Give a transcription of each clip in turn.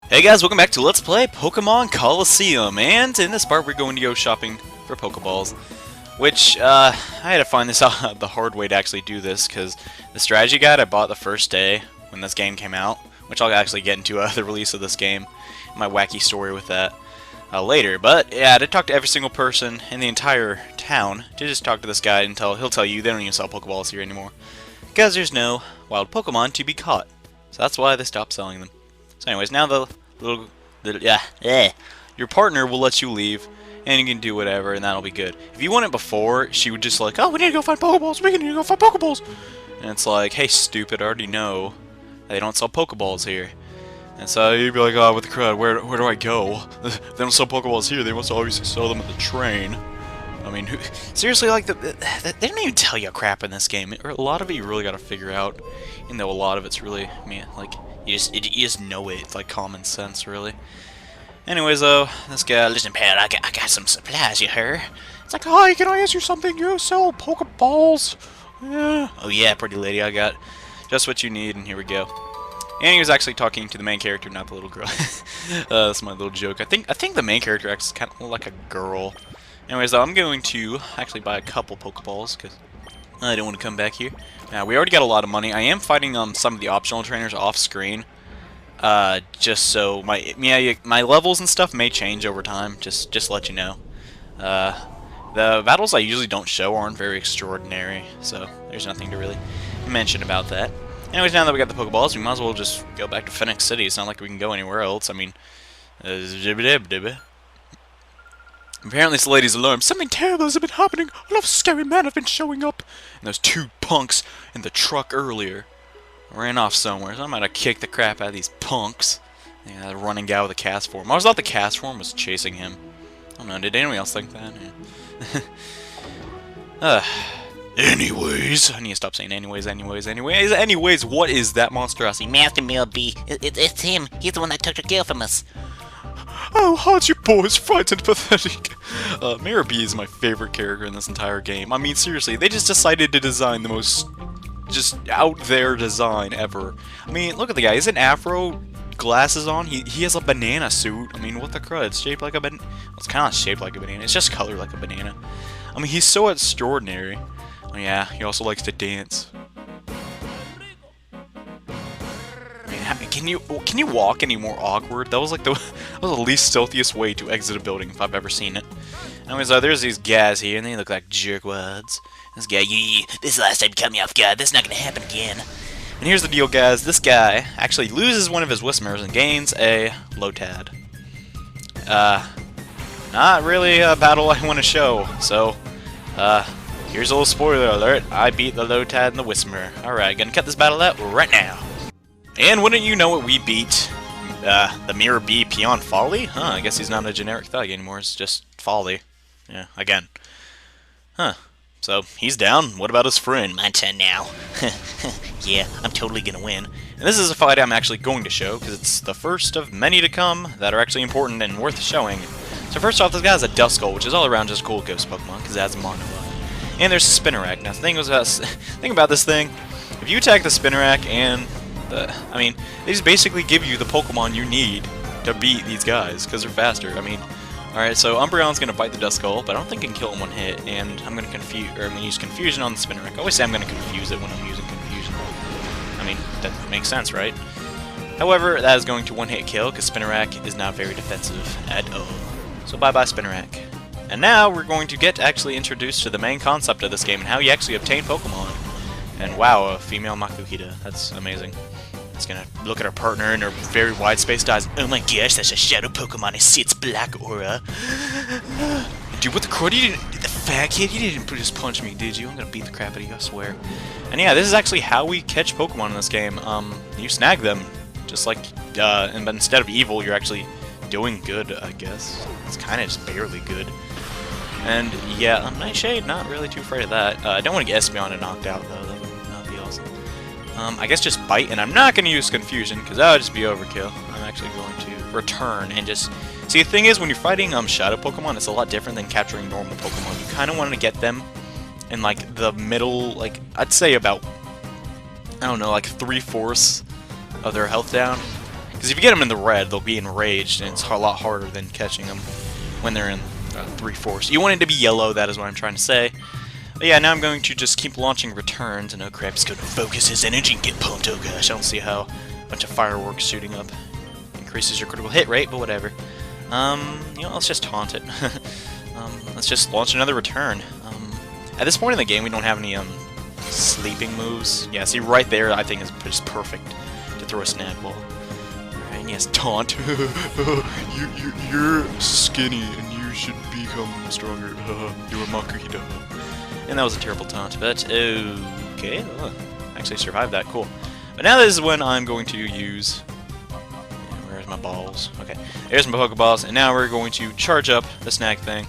Hey guys, welcome back to Let's Play Pokemon Colosseum, and in this part we're going to go shopping for Pokeballs, which, I had to find this out the hard way to actually do this, because the strategy guide I bought the first day when this game came out, which I'll actually get into the release of this game, my wacky story with that later, but yeah, to talk to every single person in the entire town, to just talk to this guy and he'll tell you they don't even sell Pokeballs here anymore, because there's no wild Pokemon to be caught, so that's why they stopped selling them. So anyways, now your partner will let you leave, and you can do whatever, and that'll be good. If you won it before, she would just like, oh, we need to go find Pokeballs, we need to go find Pokeballs! And it's like, hey, stupid, I already know they don't sell Pokeballs here. And so you'd be like, oh, with the crowd, where do I go? They don't sell Pokeballs here, they must obviously sell them at the train. I mean, seriously, like, they don't even tell you crap in this game. A lot of it you really gotta figure out, even though a lot of it's really, man, like, you just know it. It's like common sense, really. Anyways, though, this guy, listen, pal, I got some supplies, you heard? It's like, hi, can I ask you something? You sell Pokeballs? Yeah. Oh yeah, pretty lady, I got just what you need, and here we go. And he was actually talking to the main character, not the little girl. That's my little joke. I think the main character acts kind of like a girl. Anyways, though, I'm going to actually buy a couple Pokeballs, because I don't want to come back here. Now, we already got a lot of money. I am fighting some of the optional trainers off screen. Just so my levels and stuff may change over time. Just to let you know. The battles I usually don't show aren't very extraordinary, so there's nothing to really mention about that. Anyways, now that we got the Pokeballs, we might as well just go back to Phoenix City. It's not like we can go anywhere else. I mean, apparently this lady's alarmed. Something terrible has been happening. A lot of scary men have been showing up. And those two punks in the truck earlier ran off somewhere. So I'm gonna kick the crap out of these punks. Yeah, the running guy with the cast form. I always thought the cast form was chasing him. I don't know, did anyone else think that? Yeah. Anyways, I need to stop saying anyways, what is that monstrosity? Master Mill B. It's him. He's the one that took the girl from us. Oh, aren't you boys frightened, pathetic? Mayor B is my favorite character in this entire game. I mean, seriously, they just decided to design the most just out there design ever. I mean, look at the guy. He's an afro, glasses on. He has a banana suit. I mean, what the crud? It's shaped like a banana. Well, it's kind of shaped like a banana. It's just colored like a banana. I mean, he's so extraordinary. Oh yeah, he also likes to dance. Can you walk any more awkward? That was like that was the least stealthiest way to exit a building if I've ever seen it. Anyways, there's these guys here, and they look like jerkwads. This guy, this is the last time you cut me off, God. This is not gonna happen again. And here's the deal, guys. This guy actually loses one of his Whismers and gains a Lotad. Not really a battle I want to show. So, here's a little spoiler alert. I beat the Lotad and the Whismer. Alright, gonna cut this battle out right now. And wouldn't you know it, we beat the Mirror B Peon Folly? Huh, I guess he's not a generic thug anymore, it's just Folly. Yeah, again. Huh. So, he's down. What about his friend? My turn now. Yeah, I'm totally gonna win. And this is a fight I'm actually going to show, because it's the first of many to come that are actually important and worth showing. So first off, this guy has a Duskull, which is all around just cool ghost Pokemon, because it has a Mono. And there's a Spinnerack. Now, the thing about this thing, if you attack the Spinnerack and I mean, they just basically give you the Pokemon you need to beat these guys, because they're faster. I mean, alright, so Umbreon's gonna bite the Duskull, but I don't think it can kill him one hit, and I'm gonna use Confusion on the Spinnerack. I always say I'm gonna confuse it when I'm using Confusion. I mean, that makes sense, right? However, that is going to one-hit kill, because Spinnerack is not very defensive at all. So bye-bye, Spinnerack. And now we're going to get actually introduced to the main concept of this game, and how you actually obtain Pokemon. And wow, a female Makuhita. That's amazing. It's gonna look at her partner in her very wide-spaced eyes. Oh my gosh, that's a shadow Pokemon. I see its black aura. Dude, what the crud? The fat kid, you didn't just punch me, did you? I'm gonna beat the crap out of you, I swear. And yeah, this is actually how we catch Pokemon in this game. You snag them, just like, but instead of evil, you're actually doing good, I guess. It's kind of just barely good. And yeah, Nightshade, not really too afraid of that. I don't want to get Espeon and knocked out, though. That would be awesome. I guess just Bite, and I'm not going to use Confusion, because that would just be overkill. I'm actually going to return and just... See, the thing is, when you're fighting Shadow Pokemon, it's a lot different than capturing normal Pokemon. You kind of want to get them in, like, the middle, like, I'd say about, I don't know, like 3/4 of their health down. Because if you get them in the red, they'll be enraged, and it's a lot harder than catching them when they're in 3/4. You want it to be yellow, that is what I'm trying to say. But yeah, now I'm going to just keep launching returns, and oh crap, he's going to focus his energy and get pumped. Oh gosh, I don't see how a bunch of fireworks shooting up increases your critical hit rate, but whatever. You know, let's just taunt it. Let's just launch another return. At this point in the game, we don't have any sleeping moves. Yeah, see, right there, I think is just perfect to throw a snag ball. Alright, and yes, taunt. You're skinny, and you should become stronger. You're a Makuhita. And that was a terrible taunt, but okay. Oh, actually survived that, cool. But now this is when I'm going to use... Where's my balls? Okay, there's my Pokeballs, and now we're going to charge up the snag thing.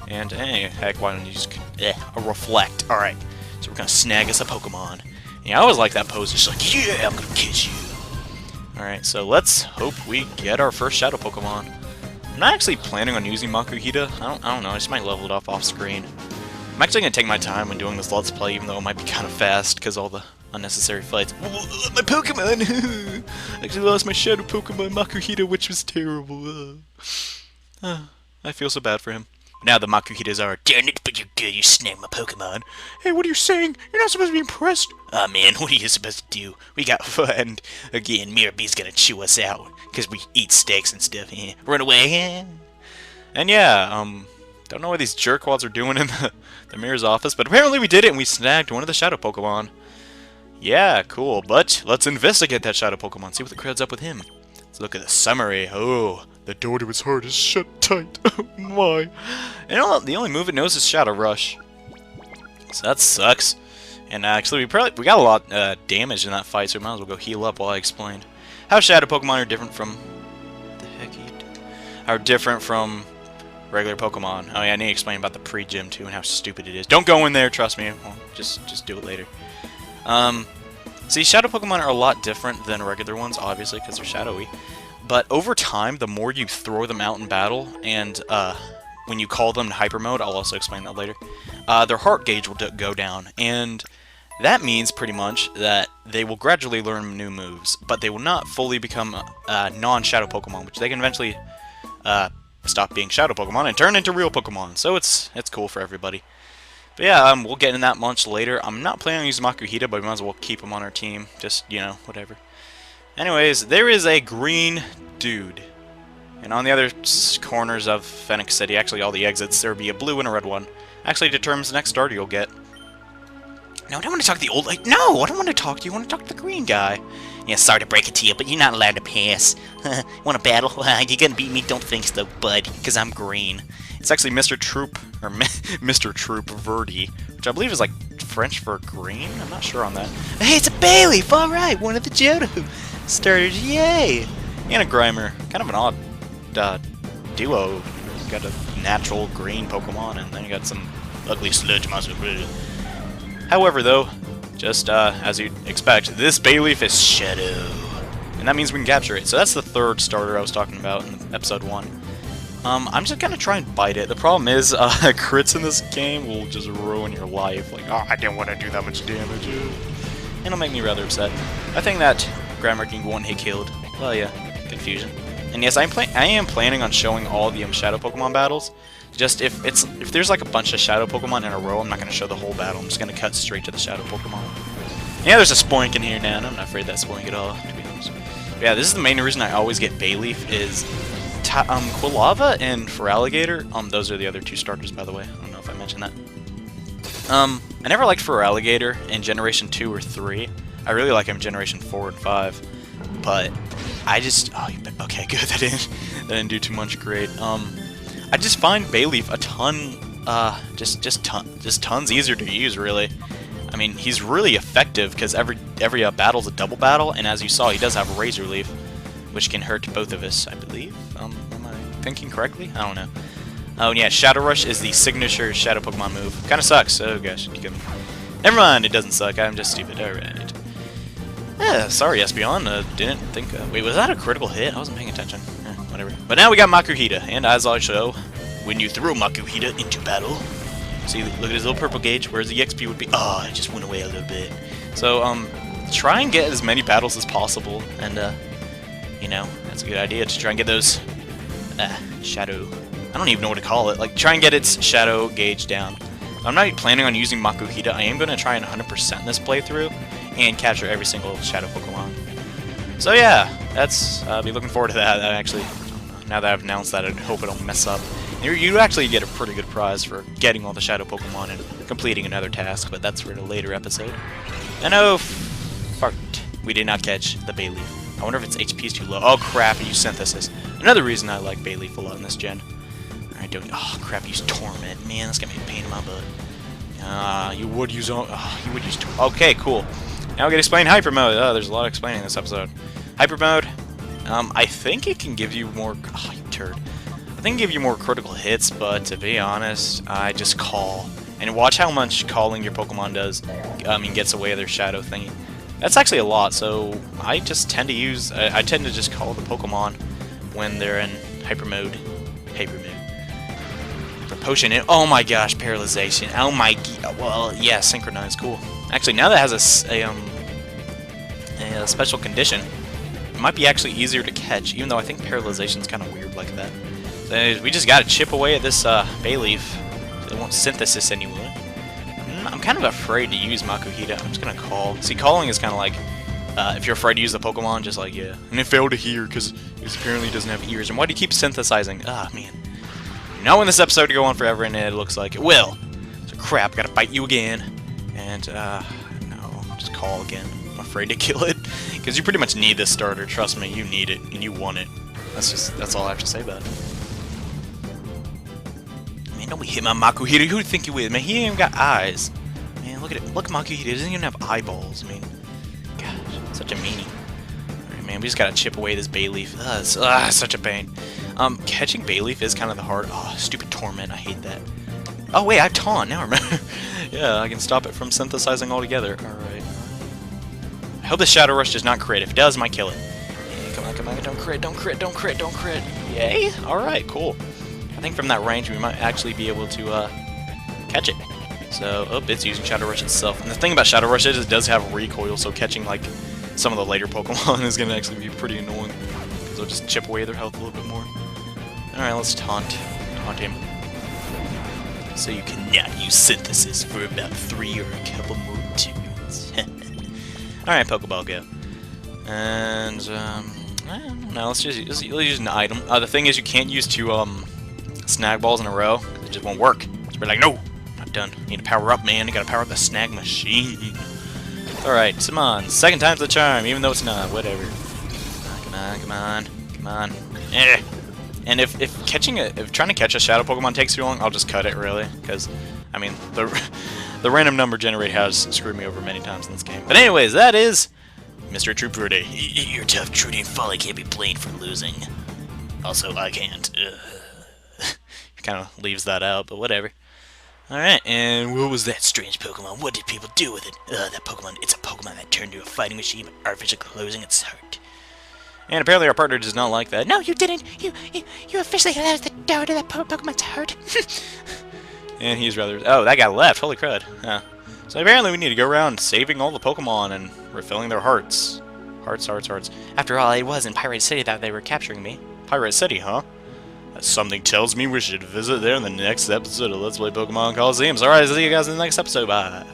And, hey, heck, why don't you just... a reflect. Alright, so we're gonna snag us a Pokemon. Yeah, I always like that pose, just like, yeah, I'm gonna kiss you. Alright, so let's hope we get our first Shadow Pokemon. I'm not actually planning on using Makuhita. I don't know, I just might level it up off screen. I'm actually going to take my time when doing this Let's Play, even though it might be kind of fast, because all the unnecessary fights. My Pokemon! I actually lost my Shadow Pokemon, Makuhita, which was terrible. I feel so bad for him. Now the Makuhitas are, darn it, but you're good, you snagged my Pokemon. Hey, what are you saying? You're not supposed to be impressed. Aw, man, what are you supposed to do? We got fun. Again, Mirabee's going to chew us out, because we eat steaks and stuff. Run away. And yeah, don't know what these jerkwads are doing in the mayor's office, but apparently we did it and we snagged one of the Shadow Pokemon. Yeah, cool, but let's investigate that Shadow Pokemon, see what the crowd's up with him. Let's look at the summary. Oh, the door to his heart is shut tight. Oh my. And the only move it knows is Shadow Rush. So that sucks. And actually, we got a lot damage in that fight, so we might as well go heal up while I explain how Shadow Pokemon are different from... What the heck are you doing? Are different from... regular Pokemon. Oh yeah, I need to explain about the pre-gym too and how stupid it is. Don't go in there, trust me. Well, just do it later. See, Shadow Pokemon are a lot different than regular ones, obviously, because they're shadowy. But over time, the more you throw them out in battle, and when you call them to Hyper Mode, I'll also explain that later, their heart gauge will go down. And that means, pretty much, that they will gradually learn new moves, but they will not fully become non-Shadow Pokemon, which they can eventually... stop being Shadow Pokemon and turn into real Pokemon. So it's cool for everybody. But yeah, we'll get in that much later. I'm not planning on using Makuhita, but we might as well keep him on our team. Just, you know, whatever. Anyways, there is a green dude. And on the other corners of Phoenix City, actually all the exits, there will be a blue and a red one. Actually determines the next starter you'll get. No, I don't want to talk to the old... no, I don't want to talk to you. I want to talk to the green guy. Yeah, sorry to break it to you, but you're not allowed to pass. Want to battle? You're gonna beat me? Don't think so, bud, because I'm green. It's actually Mr. Troop, or Mr. Troop Verde, which I believe is like French for green? I'm not sure on that. Hey, it's a Bayleaf! Alright, one of the Johto starters, yay! And a Grimer. Kind of an odd duo. You got a natural green Pokemon, and then you got some ugly sludge monster. However, though, just as you'd expect, this Bayleaf is Shadow. And that means we can capture it. So that's the third starter I was talking about in episode 1. I'm just gonna try and bite it. The problem is, crits in this game will just ruin your life. Like, oh, I didn't want to do that much damage. And it'll make me rather upset. I think that Grammar getting one-hit killed. Well, yeah, confusion. And yes, I am planning on showing all the Shadow Pokemon battles. Just if there's like a bunch of Shadow Pokemon in a row, I'm not going to show the whole battle. I'm just going to cut straight to the Shadow Pokemon. Yeah, there's a Spoink in here now, and I'm not afraid of that Spoink at all, to be honest. But yeah, this is the main reason I always get Bayleaf is Quilava and Feraligatr. Those are the other two starters, by the way. I don't know if I mentioned that. I never liked Feraligatr in Generation 2 or 3. I really like him in Generation 4 and 5. But I just... oh, okay, good. That didn't do too much great. I just find Bayleaf a ton, just tons easier to use, really. I mean, he's really effective because every battle's a double battle, and as you saw, he does have Razor Leaf, which can hurt both of us, I believe. Am I thinking correctly? I don't know. Oh, and yeah, Shadow Rush is the signature Shadow Pokemon move. Kind of sucks. Oh, gosh. Never mind, it doesn't suck. I'm just stupid. Alright. Yeah, sorry, Espeon. Didn't think... wait, was that a critical hit? I wasn't paying attention. Whatever. But now we got Makuhita, and as I show, when you throw Makuhita into battle... See, look at his little purple gauge, whereas the XP would be... oh, it just went away a little bit. So, try and get as many battles as possible, and, you know, That's a good idea to try and get those shadow. I don't even know what to call it. Like, try and get its shadow gauge down. I'm not planning on using Makuhita. I am going to try and 100% this playthrough and capture every single shadow Pokemon. So yeah, that's be looking forward to that. Actually, now that I've announced that, I hope it don't mess up. You actually get a pretty good prize for getting all the shadow Pokemon and completing another task, but that's for a later episode. And oh, fart. We did not catch the Bayleaf. I wonder if its HP is too low. Oh crap, use Synthesis. Another reason I like Bayleaf a lot in this gen. Alright, oh crap, use Torment. Man, that's gonna be a pain in my butt. You would use okay, cool. Now we get to explain Hyper Mode. Oh, there's a lot of explaining in this episode. Hyper Mode, I think it can give you more... Oh, you turd. I think it can give you more critical hits, but to be honest, I just call. And watch how much calling your Pokemon does. Gets away their shadow thingy. That's actually a lot, so I just tend to use... I tend to just call the Pokemon when they're in Hyper Mode. Hyper Mode. For Potion, oh my gosh, Paralyzation. Oh my... Well, yeah, Synchronize, cool. Actually, now that has a special condition, it might be actually easier to catch, even though I think Paralyzation's kind of weird like that. So we just gotta chip away at this Bayleaf. So it won't Synthesis anymore. I'm kind of afraid to use Makuhita. I'm just gonna call. See, calling is kind of like, if you're afraid to use the Pokemon, just like, yeah. And it failed to hear because it apparently doesn't have ears. And why do you keep synthesizing? Ah, man. You don't want this episode to go on forever, and it looks like it will. So crap, gotta bite you again. And, no, just call again. I'm afraid to kill it. Because you pretty much need this starter, trust me, you need it, and you want it. That's all I have to say about it. Man, don't be hitting my Makuhita, who do you think you is? Man, he ain't even got eyes. Man, look at it, look at Makuhita, he doesn't even have eyeballs, I mean, gosh, such a meanie. Alright, man, we just gotta chip away this Bayleaf. It's such a pain. Catching Bayleaf is kind of the hard, stupid Torment, I hate that. Oh wait, I have Taunt, now I remember. Yeah, I can stop it from synthesizing altogether. Alright. I hope the Shadow Rush does not crit. If it does, I might kill it. Yeah, come on, come on, don't crit, don't crit, don't crit, don't crit. Yay! Alright, cool. I think from that range we might actually be able to catch it. So, oh, it's using Shadow Rush itself. And the thing about Shadow Rush is it does have recoil, so catching like some of the later Pokemon is going to actually be pretty annoying. Because they'll just chip away their health a little bit more. Alright, let's taunt him. So you cannot use Synthesis for about 3 or a couple more turns. Alright, Pokeball, go. And, I don't know, let's use an item. The thing is, you can't use 2, snag balls in a row, because it just won't work. So we're like, no, not done. Need to power up, man. You gotta power up the snag machine. Alright, come on. Second time's the charm, even though it's not. Whatever. Come on, come on, come on. Eh. And if trying to catch a Shadow Pokemon takes too long, I'll just cut it, really. Because, I mean, the random number generator has screwed me over many times in this game. But anyways, that is Mr. True Fruity. Your tough, Trudy, and Folly can't be blamed for losing. Also, I can't. Kind of leaves that out, but whatever. Alright, and what was that? That strange Pokemon, what did people do with it? That Pokemon, it's a Pokemon that turned into a fighting machine by artificially closing its heart. And apparently our partner does not like that. No, you didn't! You officially closed the door to that Pokemon's heart! And he's rather... Oh, that guy left. Holy crud. Huh. So apparently we need to go around saving all the Pokemon and refilling their hearts. Hearts, hearts, hearts. After all, it was in Pirate City that they were capturing me. Pirate City, huh? Something tells me we should visit there in the next episode of Let's Play Pokemon Colosseum. Alright, see you guys in the next episode. Bye.